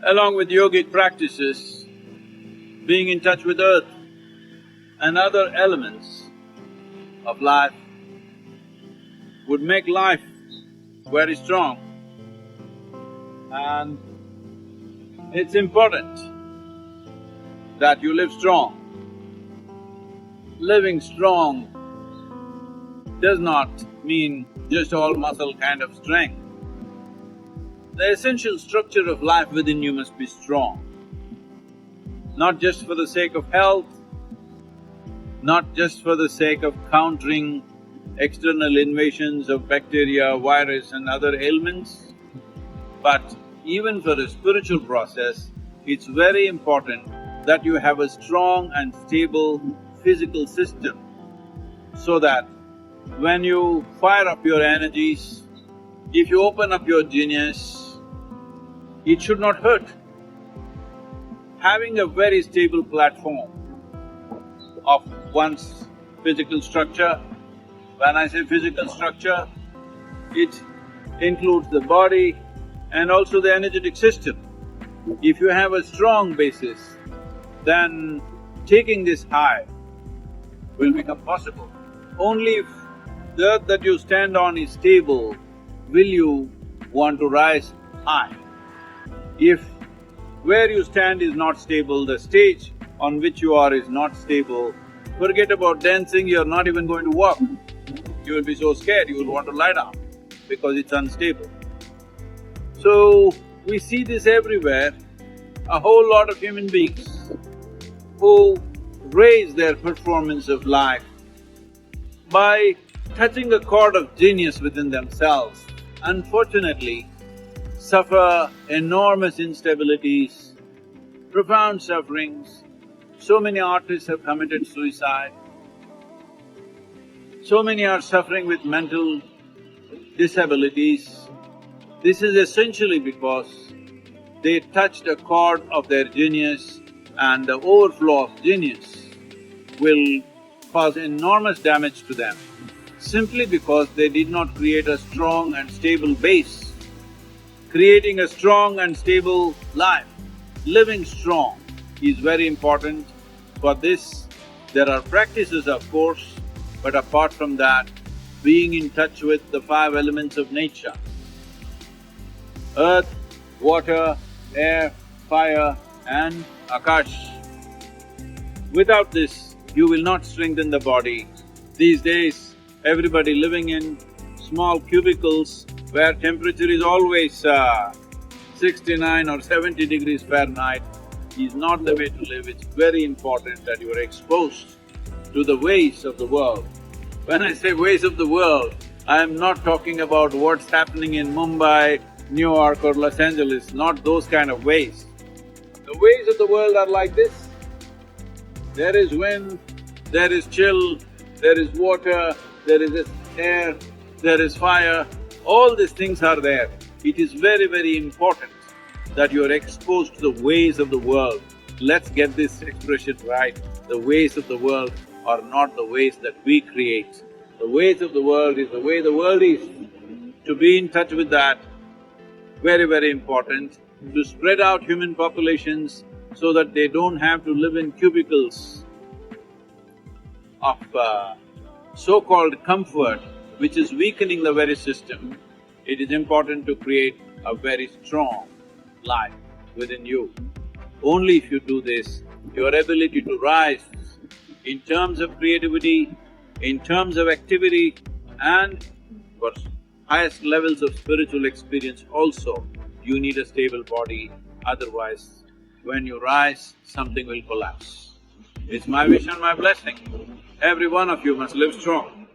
Along with yogic practices, being in touch with earth and other elements of life would make life very strong. And it's important that you live strong. Living strong does not mean just all muscle kind of strength. The essential structure of life within you must be strong, not just for the sake of health, not just for the sake of countering external invasions of bacteria, virus and other ailments, but even for a spiritual process, it's very important that you have a strong and stable physical system so that when you fire up your energies, if you open up your genius, it should not hurt. Having a very stable platform of one's physical structure, when I say physical structure, it includes the body and also the energetic system. If you have a strong basis, then taking this high will become possible. Only if the earth that you stand on is stable, will you want to rise high. If where you stand is not stable, the stage on which you are is not stable, forget about dancing, you're not even going to walk. You will be so scared, you will want to lie down because it's unstable. So, we see this everywhere, a whole lot of human beings who raise their performance of life by touching a chord of genius within themselves, unfortunately suffer enormous instabilities, profound sufferings. So many artists have committed suicide, so many are suffering with mental disabilities. This is essentially because they touched a chord of their genius and the overflow of genius will cause enormous damage to them simply because they did not create a strong and stable base. Creating a strong and stable life, living strong is very important. For this, there are practices of course, but apart from that, being in touch with the five elements of nature, earth, water, air, fire and akash. Without this, you will not strengthen the body. These days, everybody living in small cubicles where temperature is always 69 or 70 degrees Fahrenheit is not the way to live. It's very important that you are exposed to the ways of the world. When I say ways of the world, I am not talking about what's happening in Mumbai, New York or Los Angeles, not those kind of ways. The ways of the world are like this. There is wind, there is chill, there is water, there is air, there is fire, all these things are there. It is very, very important that you are exposed to the ways of the world. Let's get this expression right. The ways of the world are not the ways that we create. The ways of the world is the way the world is. To be in touch with that, very, very important. To spread out human populations so that they don't have to live in cubicles of so-called comfort, which is weakening the very system. It is important to create a very strong life within you. Only if you do this, your ability to rise in terms of creativity, in terms of activity and for highest levels of spiritual experience also, you need a stable body, otherwise when you rise, something will collapse. It's my wish and my blessing. Every one of you must live strong.